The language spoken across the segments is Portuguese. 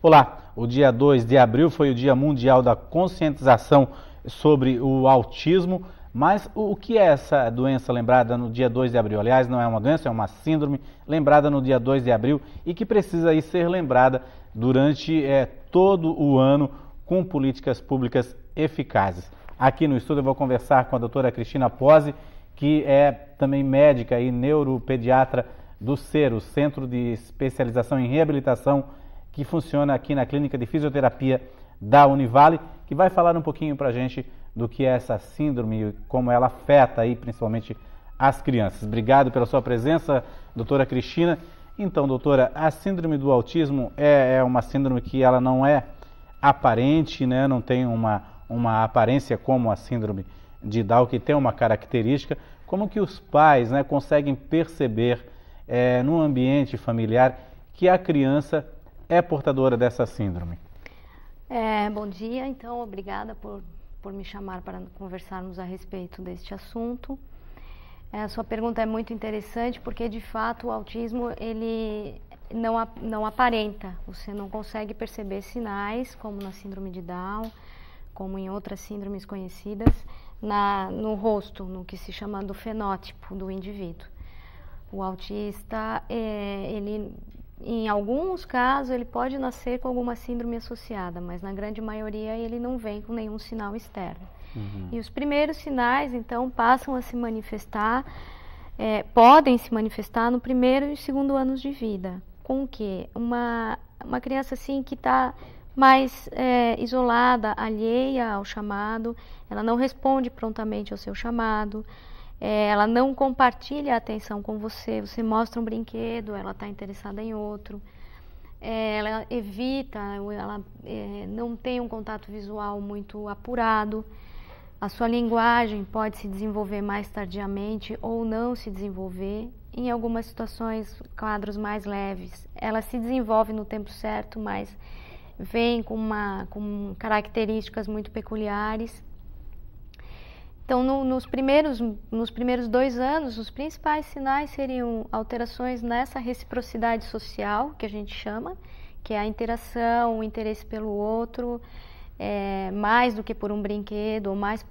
Olá, o dia 2 de abril foi o Dia Mundial da Conscientização sobre o Autismo, mas o que é essa doença lembrada no dia 2 de abril? Aliás, não é uma doença, é uma síndrome lembrada no dia 2 de abril e que precisa aí ser lembrada durante todo o ano com políticas públicas eficazes. Aqui no estúdio eu vou conversar com a doutora Cristina Pozzi, que é também médica e neuropediatra do CER, o Centro de Especialização em Reabilitação, que funciona aqui na Clínica de Fisioterapia da Univale, que vai falar um pouquinho para a gente do que é essa síndrome e como ela afeta aí principalmente as crianças. Obrigado pela sua presença, doutora Cristina. Então, doutora, a síndrome do autismo é uma síndrome que ela não é aparente, né? Não tem uma aparência como a síndrome de Down, que tem uma característica. Como que os pais, né, conseguem perceber no ambiente familiar que a criança é portadora dessa síndrome? Bom dia, então, obrigada por me chamar para conversarmos a respeito deste assunto. A sua pergunta é muito interessante porque, de fato, o autismo ele não aparenta, você não consegue perceber sinais, como na síndrome de Down, como em outras síndromes conhecidas, no rosto, no que se chama do fenótipo do indivíduo. O autista, em alguns casos, ele pode nascer com alguma síndrome associada, mas na grande maioria ele não vem com nenhum sinal externo. E os primeiros sinais, então, passam a se manifestar, podem se manifestar no primeiro e segundo anos de vida. Com o quê? Uma criança assim que está mais isolada, alheia ao chamado, ela não responde prontamente ao seu chamado, ela não compartilha a atenção com você, você mostra um brinquedo, ela está interessada em outro, ela evita, ela não tem um contato visual muito apurado, a sua linguagem pode se desenvolver mais tardiamente ou não se desenvolver, em algumas situações, quadros mais leves, ela se desenvolve no tempo certo, mas vem com características muito peculiares. Então, nos primeiros 2 anos, os principais sinais seriam alterações nessa reciprocidade social, que a gente chama, que é a interação, o interesse pelo outro, mais do que por um brinquedo, ou mais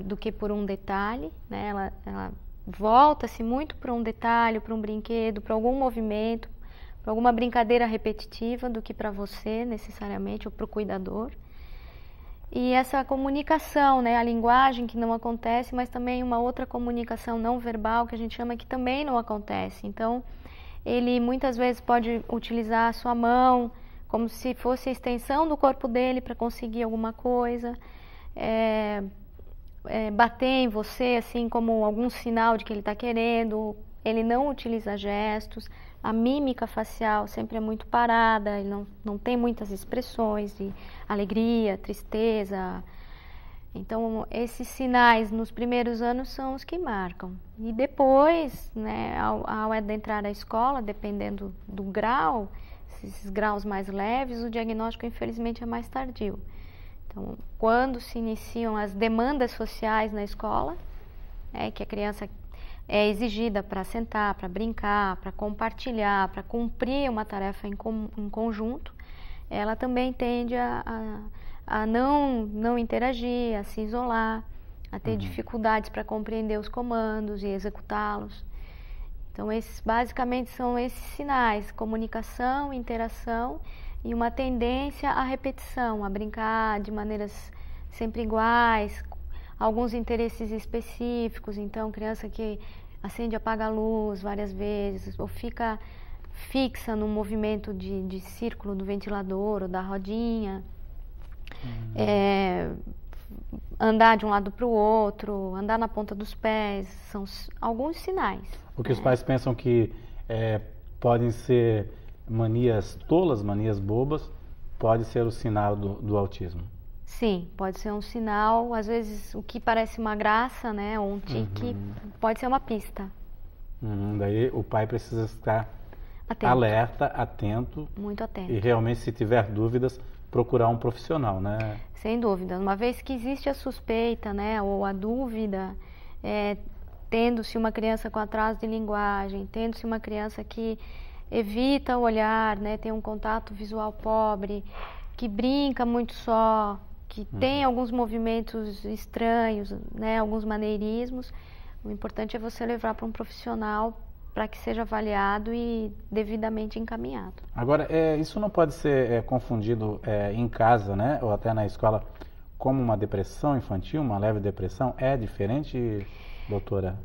do que por um detalhe, né? Ela volta-se muito para um detalhe, para um brinquedo, para algum movimento, para alguma brincadeira repetitiva, do que para você, necessariamente, ou para o cuidador. E essa comunicação, né, a linguagem que não acontece, mas também uma outra comunicação não verbal que a gente chama que também não acontece. Então, ele muitas vezes pode utilizar a sua mão como se fosse a extensão do corpo dele para conseguir alguma coisa, bater em você assim como algum sinal de que ele está querendo. Ele não utiliza gestos, a mímica facial sempre é muito parada, ele não tem muitas expressões de alegria, tristeza. Então, esses sinais nos primeiros anos são os que marcam. E depois, né, ao adentrar a escola, dependendo do grau, esses graus mais leves, o diagnóstico, infelizmente, é mais tardio. Então, quando se iniciam as demandas sociais na escola, que a criança é exigida para sentar, para brincar, para compartilhar, para cumprir uma tarefa em conjunto, ela também tende a não interagir, a se isolar, a ter dificuldades para compreender os comandos e executá-los. Então, basicamente são esses sinais: comunicação, interação e uma tendência à repetição, a brincar de maneiras sempre iguais, alguns interesses específicos. Então, criança que acende e apaga a luz várias vezes, ou fica fixa no movimento de círculo do ventilador ou da rodinha, andar de um lado para o outro, andar na ponta dos pés, são alguns sinais. O que os pais pensam que podem ser manias tolas, manias bobas, pode ser o sinal do autismo. Sim, pode ser um sinal, às vezes o que parece uma graça, né, ou um tique, pode ser uma pista. Daí o pai precisa estar atento. Alerta, atento. Muito atento. E realmente, se tiver dúvidas, procurar um profissional, né? Sem dúvida. Uma vez que existe a suspeita, né, ou a dúvida, tendo-se uma criança com atraso de linguagem, tendo-se uma criança que evita o olhar, né, tem um contato visual pobre, que brinca muito só, que tem alguns movimentos estranhos, né, alguns maneirismos, o importante é você levar para um profissional para que seja avaliado e devidamente encaminhado. Agora, isso não pode ser confundido em casa, né, ou até na escola, como uma depressão infantil, uma leve depressão? É diferente, doutora?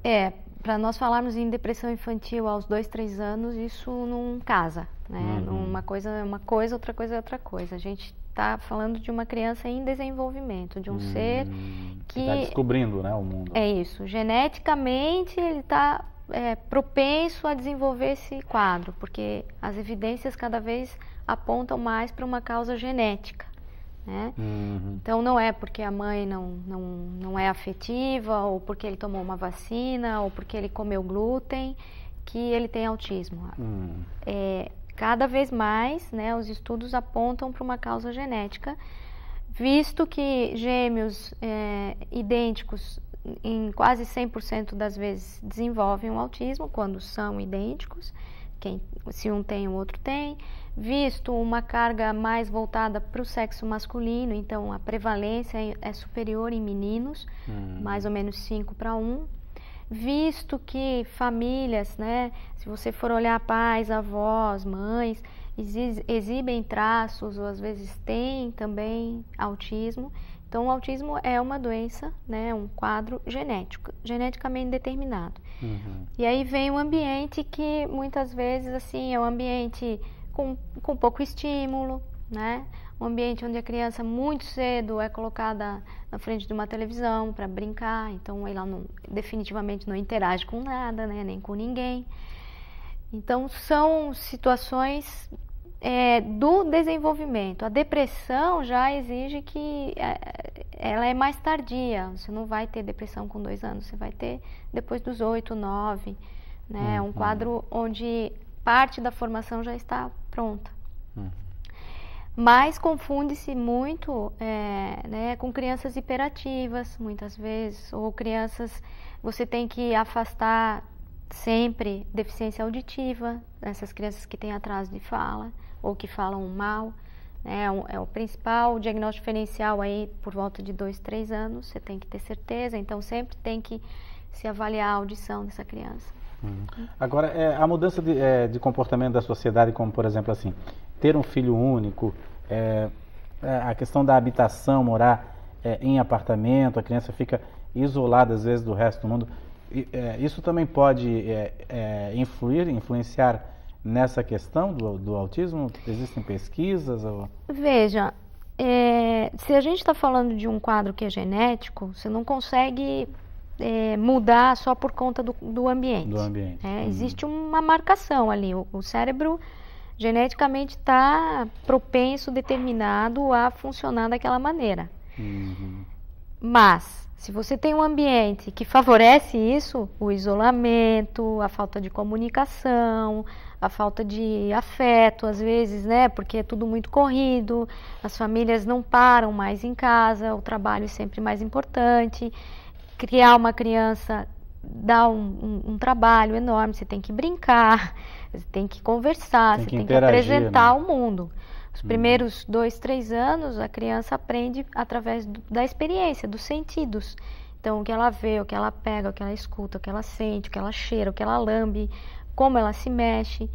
Para nós falarmos em depressão infantil aos 2, 3 anos, isso não casa, né? Uma coisa é uma coisa, outra coisa é outra coisa. A gente está falando de uma criança em desenvolvimento, de um ser que está descobrindo, né, o mundo. É isso. Geneticamente ele está propenso a desenvolver esse quadro, porque as evidências cada vez apontam mais para uma causa genética, né? Então não é porque a mãe não é afetiva, ou porque ele tomou uma vacina, ou porque ele comeu glúten, que ele tem autismo. Cada vez mais, né, os estudos apontam para uma causa genética, visto que gêmeos idênticos em quase 100% das vezes desenvolvem o autismo quando são idênticos, se um tem, o outro tem, visto uma carga mais voltada para o sexo masculino, então a prevalência é superior em meninos, mais ou menos 5:1, visto que famílias, né, se você for olhar pais, avós, mães, exibem traços ou às vezes têm também autismo. Então, o autismo é uma doença, né, um quadro genético, geneticamente determinado. E aí vem um ambiente que muitas vezes assim é um ambiente com pouco estímulo, né? Um ambiente onde a criança muito cedo é colocada na frente de uma televisão para brincar, então ela definitivamente não interage com nada, né, nem com ninguém. Então são situações do desenvolvimento. A depressão já exige que ela é mais tardia. Você não vai ter depressão com 2 anos, você vai ter depois dos 8, 9, né? É um quadro onde parte da formação já está pronta. Mas confunde-se muito né, com crianças hiperativas, muitas vezes, ou crianças, você tem que afastar sempre deficiência auditiva, essas crianças que têm atraso de fala, ou que falam mal, né, é o principal diagnóstico diferencial aí por volta de 2, 3 anos, você tem que ter certeza, então sempre tem que se avaliar a audição dessa criança. Agora, a mudança de comportamento da sociedade, como por exemplo assim, ter um filho único, a questão da habitação, morar em apartamento, a criança fica isolada às vezes do resto do mundo, isso também pode influenciar nessa questão do autismo? Existem pesquisas? Veja, se a gente está falando de um quadro que é genético, você não consegue mudar só por conta do ambiente. Existe uma marcação ali, o cérebro geneticamente está propenso, determinado a funcionar daquela maneira. Mas, se você tem um ambiente que favorece isso, o isolamento, a falta de comunicação, a falta de afeto, às vezes, né, porque é tudo muito corrido, as famílias não param mais em casa, o trabalho é sempre mais importante, criar uma criança dá um trabalho enorme, você tem que brincar, você tem que conversar, você tem que apresentar, né, o mundo. Os primeiros 2, 3 anos, a criança aprende através da experiência, dos sentidos. Então, o que ela vê, o que ela pega, o que ela escuta, o que ela sente, o que ela cheira, o que ela lambe, como ela se mexe.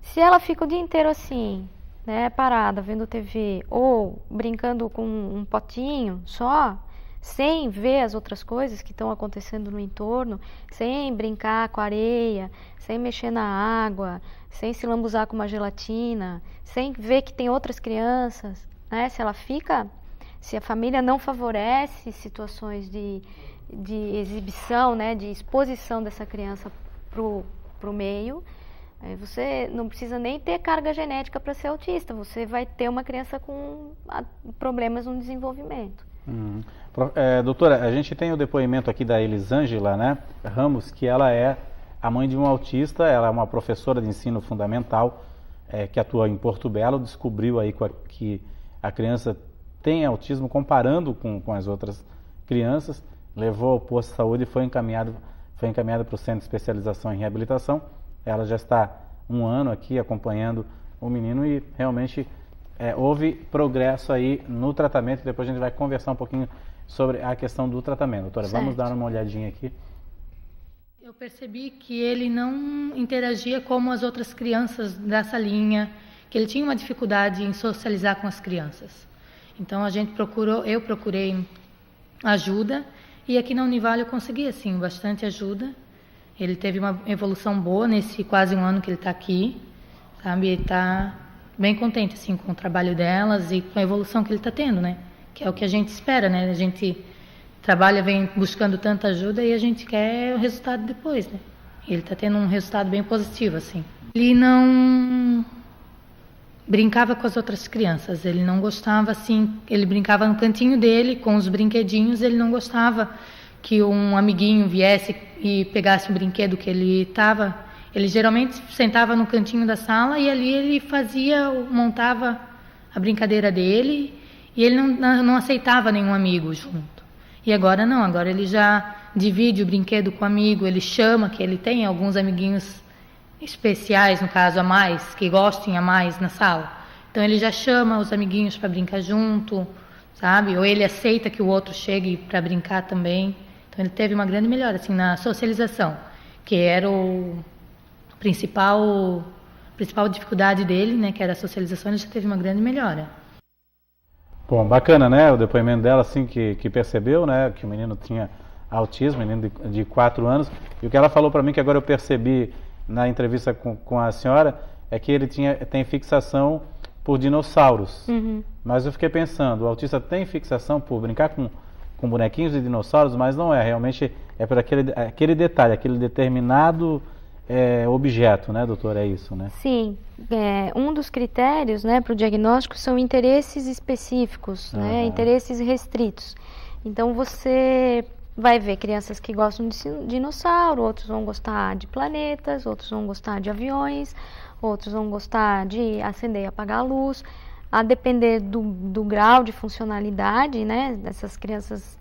Se ela fica o dia inteiro assim, né, parada, vendo TV, ou brincando com um potinho só, sem ver as outras coisas que estão acontecendo no entorno, sem brincar com a areia, sem mexer na água, sem se lambuzar com uma gelatina, sem ver que tem outras crianças, né? Se a família não favorece situações de exibição, né, de exposição dessa criança pro meio, você não precisa nem ter carga genética para ser autista, você vai ter uma criança com problemas no desenvolvimento. Doutora, a gente tem o depoimento aqui da Elisângela, né, Ramos, que ela é a mãe de um autista, ela é uma professora de ensino fundamental que atua em Porto Belo, descobriu aí que a criança tem autismo comparando com as outras crianças, levou ao posto de saúde e foi encaminhada para o Centro de Especialização em Reabilitação. Ela já está um ano aqui acompanhando o menino e realmente houve progresso aí no tratamento. Depois a gente vai conversar um pouquinho sobre a questão do tratamento. Doutora, Certo. Vamos dar uma olhadinha aqui. Eu percebi que ele não interagia como as outras crianças dessa linha, que ele tinha uma dificuldade em socializar com as crianças. Então eu procurei ajuda e aqui na Univale eu consegui assim bastante ajuda. Ele teve uma evolução boa nesse quase um ano que ele está aqui, sabe? Ele está bem contente assim com o trabalho delas e com a evolução que ele está tendo, né? Que é o que a gente espera, né? A gente trabalha, vem buscando tanta ajuda e a gente quer o resultado depois, né? E ele está tendo um resultado bem positivo, assim. Ele não brincava com as outras crianças, ele não gostava, assim, ele brincava no cantinho dele, com os brinquedinhos, ele não gostava que um amiguinho viesse e pegasse o brinquedo que ele estava. Ele geralmente sentava no cantinho da sala e ali ele montava a brincadeira dele e ele não aceitava nenhum amigo junto. E agora não, agora ele já divide o brinquedo com o amigo, ele chama, que ele tem alguns amiguinhos especiais, no caso, a mais, que gostem a mais na sala. Então ele já chama os amiguinhos para brincar junto, sabe? Ou ele aceita que o outro chegue para brincar também. Então ele teve uma grande melhora assim na socialização, que era a principal dificuldade dele, né, que era a socialização. Ele já teve uma grande melhora. Bom, bacana, né, o depoimento dela, assim, que percebeu, né, que o menino tinha autismo, menino de 4 anos, e o que ela falou para mim, que agora eu percebi na entrevista com a senhora, é que ele tem fixação por dinossauros. Uhum. Mas eu fiquei pensando, o autista tem fixação por brincar com bonequinhos de dinossauros, mas não é, realmente é por aquele detalhe, aquele determinado objeto, né, doutor? É isso, né? Sim, um dos critérios, né, para o diagnóstico são interesses específicos, né, interesses restritos. Então você vai ver crianças que gostam de dinossauro, outros vão gostar de planetas, outros vão gostar de aviões, outros vão gostar de acender e apagar a luz. A depender do grau de funcionalidade, né, dessas crianças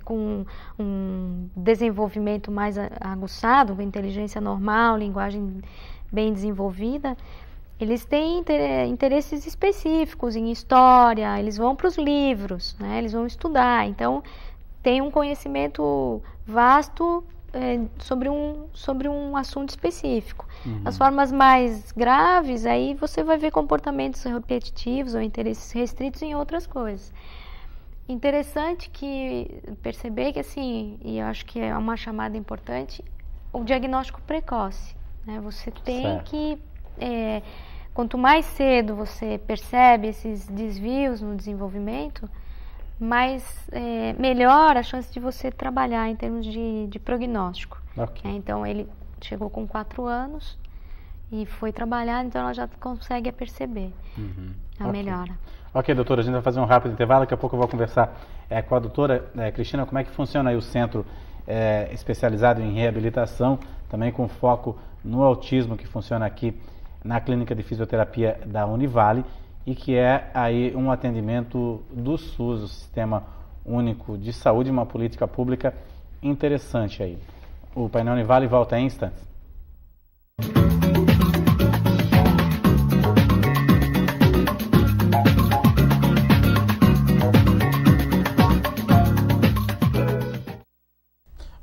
com um desenvolvimento mais aguçado, com inteligência normal, linguagem bem desenvolvida, eles têm interesses específicos em história, eles vão para os livros, né, eles vão estudar, então tem um conhecimento vasto sobre um assunto específico. Uhum. As formas mais graves, aí você vai ver comportamentos repetitivos ou interesses restritos em outras coisas. Interessante perceber que, assim, e eu acho que é uma chamada importante, o diagnóstico precoce, né? Você tem que, quanto mais cedo você percebe esses desvios no desenvolvimento, melhor a chance de você trabalhar em termos de prognóstico. Okay. Então ele chegou com 4 anos e foi trabalhar, então ela já consegue perceber a melhora. Ok, doutora, a gente vai fazer um rápido intervalo, daqui a pouco eu vou conversar com a doutora Cristina, como é que funciona aí o centro especializado em reabilitação, também com foco no autismo, que funciona aqui na Clínica de Fisioterapia da Univale, e que é aí um atendimento do SUS, o Sistema Único de Saúde, uma política pública interessante aí. O painel Univale volta em instantes.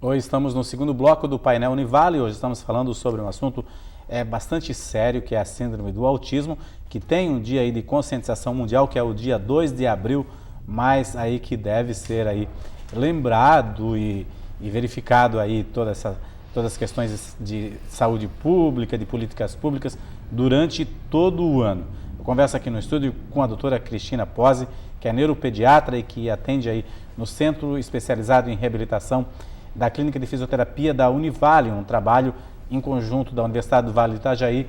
Hoje estamos no segundo bloco do painel Univale. Hoje estamos falando sobre um assunto bastante sério, que é a síndrome do autismo, que tem um dia aí de conscientização mundial, que é o dia 2 de abril, mas aí que deve ser aí lembrado e verificado aí todas as questões de saúde pública, de políticas públicas durante todo o ano. Eu converso aqui no estúdio com a doutora Cristina Pozzi, que é neuropediatra e que atende aí no Centro Especializado em Reabilitação da Clínica de Fisioterapia da Univale, um trabalho em conjunto da Universidade do Vale do Itajaí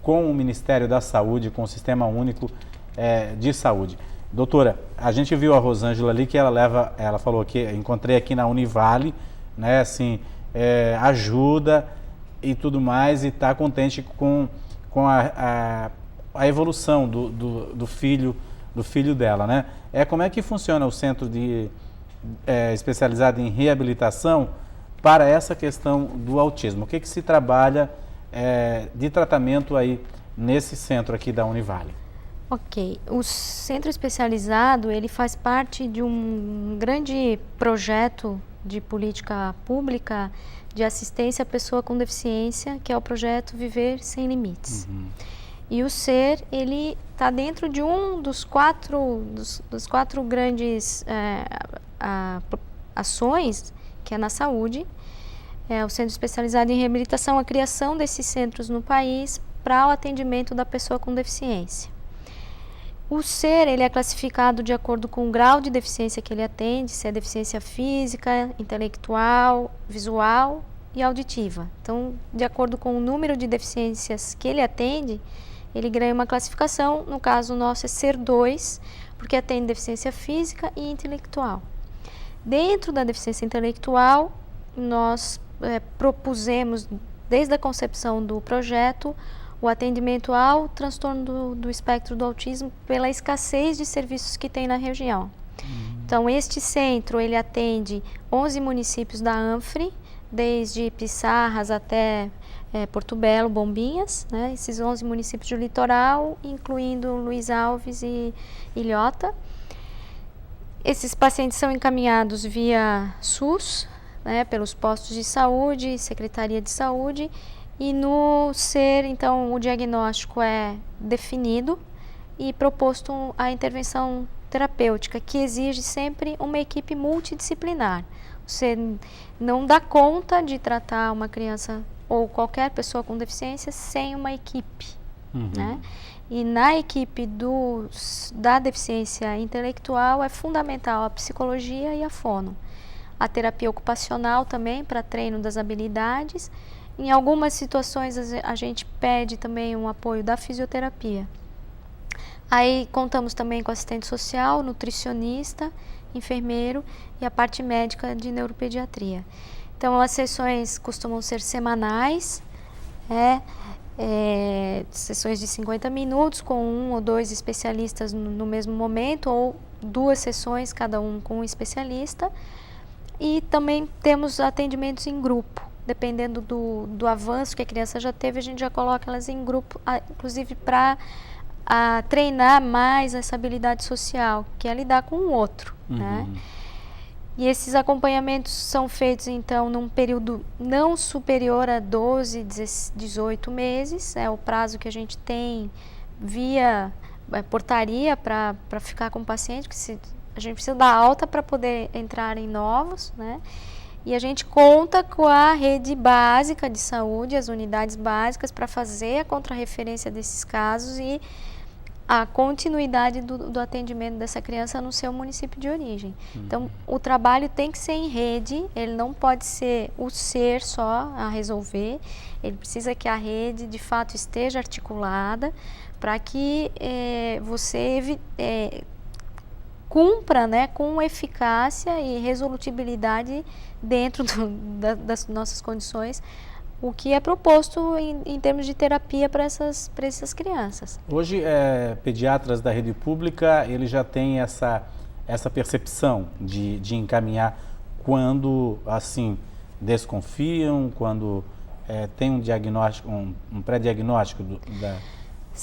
com o Ministério da Saúde, com o Sistema Único de Saúde. Doutora, a gente viu a Rosângela ali que ela falou que encontrei aqui na Univale, né, assim, ajuda e tudo mais, e está contente com a evolução do filho dela, né? Como é que funciona o centro especializado em reabilitação para essa questão do autismo? O que se trabalha de tratamento aí nesse centro aqui da Univale? Ok, o centro especializado, ele faz parte de um grande projeto de política pública de assistência à pessoa com deficiência, que é o projeto Viver Sem Limites. E o SER, ele está dentro de um dos quatro grandes ações, que é na saúde, o Centro Especializado em Reabilitação, a criação desses centros no país para o atendimento da pessoa com deficiência. O SER, ele é classificado de acordo com o grau de deficiência que ele atende, se é deficiência física, intelectual, visual e auditiva. Então, de acordo com o número de deficiências que ele atende, ele ganha uma classificação, no caso nosso é SER 2, porque atende deficiência física e intelectual. Dentro da deficiência intelectual, nós propusemos, desde a concepção do projeto, o atendimento ao transtorno do espectro do autismo pela escassez de serviços que tem na região. Então, este centro, ele atende 11 municípios da ANFRE, desde Pissarras até Porto Belo, Bombinhas, né? Esses 11 municípios do litoral, incluindo Luiz Alves e Ilhota. Esses pacientes são encaminhados via SUS, né, pelos postos de saúde, Secretaria de Saúde, e no SER, então, o diagnóstico é definido e proposto a intervenção terapêutica, que exige sempre uma equipe multidisciplinar. Você não dá conta de tratar uma criança ou qualquer pessoa com deficiência sem uma equipe, né? E na equipe da deficiência intelectual é fundamental a psicologia e a fono. A terapia ocupacional também para treino das habilidades. Em algumas situações a gente pede também um apoio da fisioterapia. Aí contamos também com assistente social, nutricionista, enfermeiro e a parte médica de neuropediatria. Então as sessões costumam ser semanais, sessões de 50 minutos com 1 ou 2 especialistas no mesmo momento, ou 2 sessões, cada um com um especialista. E também temos atendimentos em grupo, dependendo do avanço que a criança já teve, a gente já coloca elas em grupo, inclusive para treinar mais essa habilidade social, que é lidar com o outro, né? E esses acompanhamentos são feitos, então, num período não superior a 12, 18 meses, é o prazo que a gente tem via portaria para ficar com o paciente, que a gente precisa dar alta para poder entrar em novos, né? E a gente conta com a rede básica de saúde, as unidades básicas, para fazer a contrarreferência desses casos e a continuidade do atendimento dessa criança no seu município de origem. Então, o trabalho tem que ser em rede, ele não pode ser o SER só a resolver, ele precisa que a rede, de fato, esteja articulada para que você cumpra, né, com eficácia e resolutibilidade dentro das nossas condições, o que é proposto em termos de terapia para essas crianças. Hoje, pediatras da rede pública, eles já têm essa percepção de encaminhar quando, assim, desconfiam, quando tem um diagnóstico, um pré-diagnóstico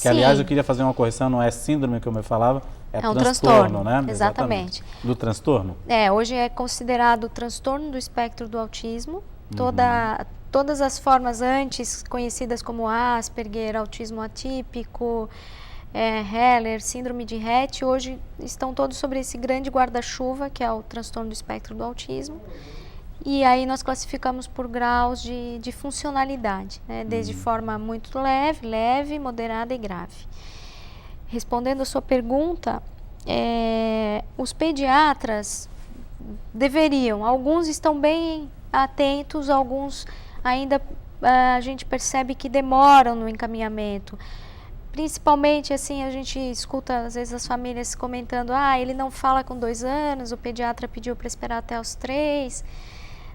que, aliás, eu queria fazer uma correção, não é síndrome como eu falava, é um transtorno, né? Exatamente. Do transtorno? Hoje é considerado transtorno do espectro do autismo, todas as formas antes conhecidas como Asperger, autismo atípico, Heller, síndrome de Rett, hoje estão todos sobre esse grande guarda-chuva que é o transtorno do espectro do autismo. E aí nós classificamos por graus de funcionalidade, né? Desde forma muito leve, moderada e grave. Respondendo a sua pergunta, os pediatras deveriam, alguns estão bem atentos, alguns ainda a gente percebe que demoram no encaminhamento. Principalmente, assim, a gente escuta às vezes as famílias comentando, ele não fala com 2 anos, o pediatra pediu para esperar até os 3,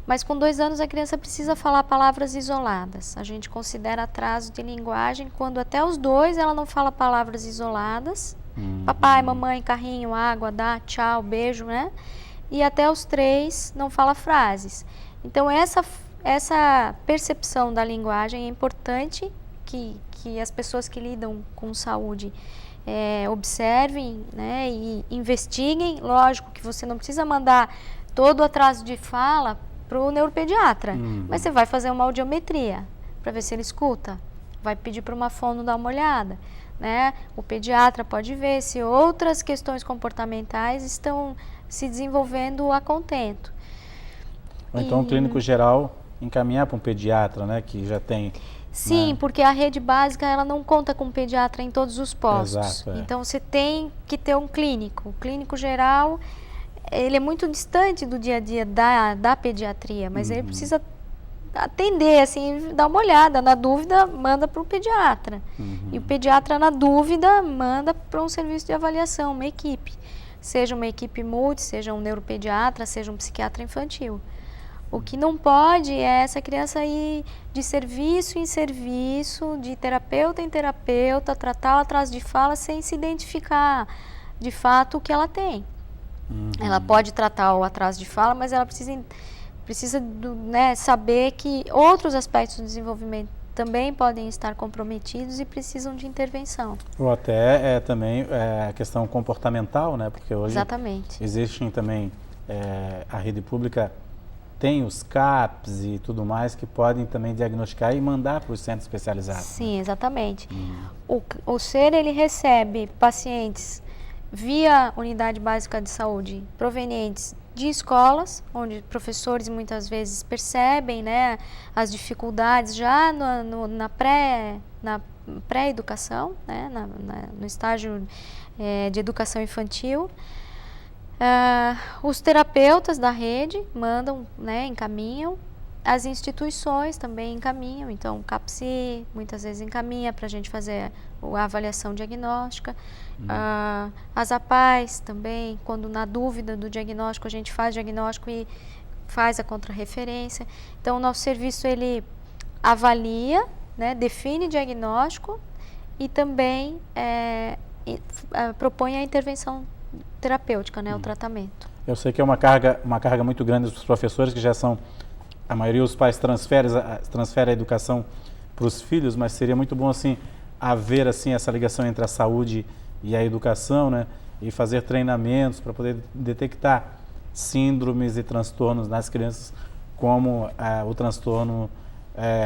mas com 2 anos a criança precisa falar palavras isoladas. A gente considera atraso de linguagem quando até os 2 ela não fala palavras isoladas, papai, mamãe, carrinho, água, dá, tchau, beijo, né? E até os 3 não fala frases. Então essa essa percepção da linguagem é importante que as pessoas que lidam com saúde observem, né, e investiguem. Lógico que você não precisa mandar todo o atraso de fala para o neuropediatra, mas você vai fazer uma audiometria para ver se ele escuta, vai pedir para uma fono dar uma olhada, né? O pediatra pode ver se outras questões comportamentais estão se desenvolvendo a contento. Ou então o clínico geral encaminhar para um pediatra, né, que já tem... Sim, né? porque a rede básica ela não conta com pediatra em todos os postos. Exato, Então você tem que ter um clínico. O clínico geral, ele é muito distante do dia a dia da pediatria, mas ele precisa atender, assim, dar uma olhada. Na dúvida, manda para o pediatra. E o pediatra, na dúvida, manda para um serviço de avaliação, uma equipe. Seja uma equipe multi, seja um neuropediatra, seja um psiquiatra infantil. O que não pode é essa criança ir de serviço em serviço, de terapeuta em terapeuta, tratar o atraso de fala sem se identificar de fato o que ela tem. Ela pode tratar o atraso de fala, mas ela precisa né, saber que outros aspectos do desenvolvimento também podem estar comprometidos e precisam de intervenção. Ou até também a questão comportamental, né? Porque hoje existem também, a rede pública tem os CAPs e tudo mais que podem também diagnosticar e mandar para os centros especializados. Sim, né? Exatamente. O SER, ele recebe pacientes via unidade básica de saúde provenientes de escolas, onde professores muitas vezes percebem, né, as dificuldades já na pré-educação, né, no estágio de educação infantil. Os terapeutas da rede mandam, né, encaminham, as instituições também encaminham, então o CAPSI muitas vezes encaminha para a gente fazer a avaliação diagnóstica, as APAES também, quando na dúvida do diagnóstico, a gente faz diagnóstico e faz a contrarreferência. Então o nosso serviço ele avalia, né, define diagnóstico e também propõe a intervenção terapêutica, né, o tratamento. Eu sei que é uma carga muito grande dos professores, que já são, a maioria dos pais transfere a educação para os filhos, mas seria muito bom assim haver assim essa ligação entre a saúde e a educação, né, e fazer treinamentos para poder detectar síndromes e transtornos nas crianças, como o transtorno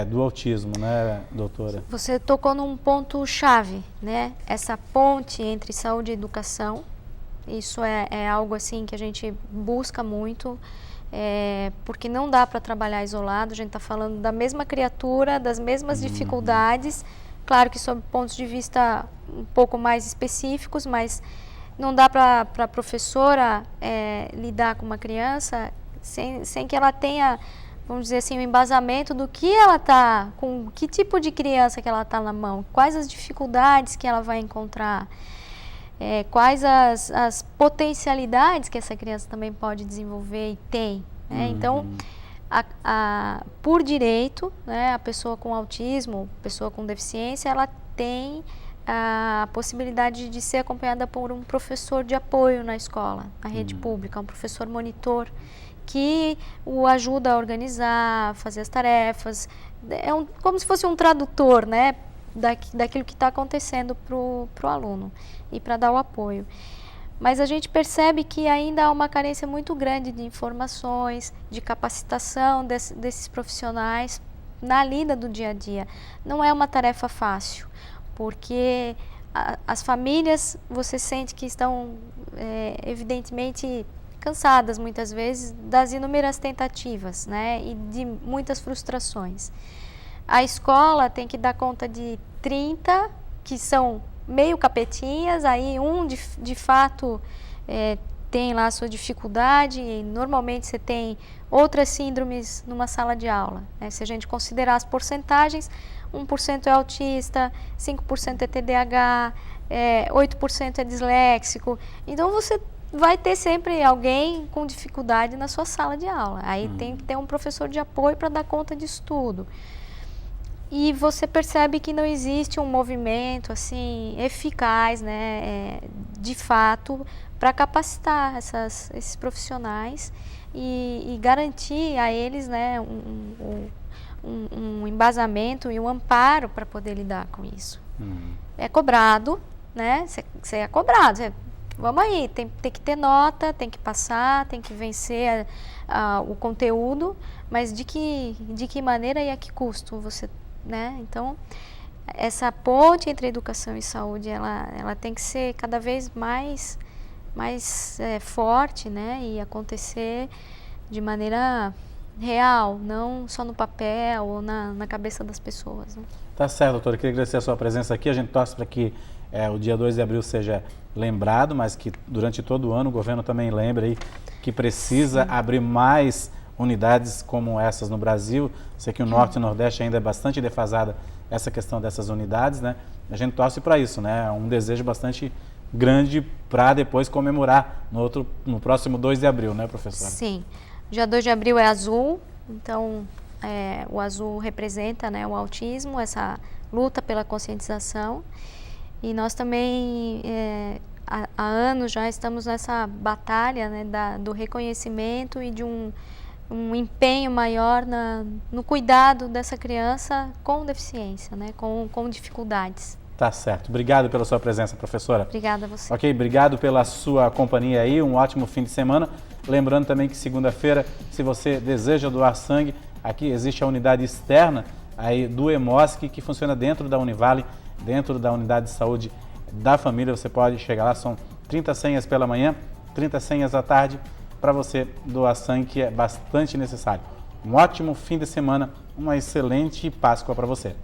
do autismo, né, doutora? Você tocou num ponto chave, né, essa ponte entre saúde e educação. Isso é algo assim que a gente busca muito, porque não dá para trabalhar isolado. A gente está falando da mesma criatura, das mesmas dificuldades, claro que sob pontos de vista um pouco mais específicos, mas não dá para a professora lidar com uma criança sem que ela tenha, vamos dizer assim, o embasamento do que ela está, com que tipo de criança que ela está na mão, quais as dificuldades que ela vai encontrar. Quais as potencialidades que essa criança também pode desenvolver e tem, né? Então, por direito, né, a pessoa com autismo, pessoa com deficiência, ela tem a possibilidade de ser acompanhada por um professor de apoio na escola, na rede pública, um professor monitor, que o ajuda a organizar, fazer as tarefas, como se fosse um tradutor, né, daquilo que está acontecendo para o aluno e para dar o apoio. Mas a gente percebe que ainda há uma carência muito grande de informações, de capacitação desses profissionais na lida do dia a dia. Não é uma tarefa fácil, porque as famílias, você sente que estão evidentemente cansadas muitas vezes das inúmeras tentativas, né, e de muitas frustrações. A escola tem que dar conta de 30, que são meio capetinhas, aí de fato tem lá a sua dificuldade, e normalmente você tem outras síndromes numa sala de aula, né? Se a gente considerar as porcentagens, 1% é autista, 5% é TDAH, 8% é disléxico, então você vai ter sempre alguém com dificuldade na sua sala de aula, aí tem que ter um professor de apoio para dar conta disso tudo. E você percebe que não existe um movimento assim eficaz, né, de fato, para capacitar esses profissionais e garantir a eles, né, um embasamento e um amparo para poder lidar com isso. É cobrado, né? Você é cobrado. Vamos aí, tem que ter nota, tem que passar, tem que vencer o conteúdo, mas de que maneira e a que custo você, né? Então, essa ponte entre educação e saúde, ela tem que ser cada vez mais forte, né? E acontecer de maneira real, não só no papel ou na cabeça das pessoas, né? Tá certo, doutora. Eu queria agradecer a sua presença aqui. A gente torce para que o dia 2 de abril seja lembrado, mas que durante todo o ano o governo também lembre aí que precisa abrir mais unidades como essas no Brasil. Sei que o Norte e o Nordeste ainda é bastante defasada essa questão dessas unidades, né? A gente torce para isso, né? É um desejo bastante grande para depois comemorar no próximo 2 de abril, né, professora? Sim. Dia 2 de abril é azul, então o azul representa, né, o autismo, essa luta pela conscientização. E nós também, há anos já estamos nessa batalha, né, do reconhecimento e de um empenho maior no cuidado dessa criança com deficiência, né, com dificuldades. Tá certo. Obrigado pela sua presença, professora. Obrigada a você. Ok, obrigado pela sua companhia aí, um ótimo fim de semana. Lembrando também que segunda-feira, se você deseja doar sangue, aqui existe a unidade externa aí do Hemosc, que funciona dentro da Univale, dentro da unidade de saúde da família. Você pode chegar lá, são 30 senhas pela manhã, 30 senhas à tarde, para você doar sangue, que é bastante necessário. Um ótimo fim de semana, uma excelente Páscoa para você.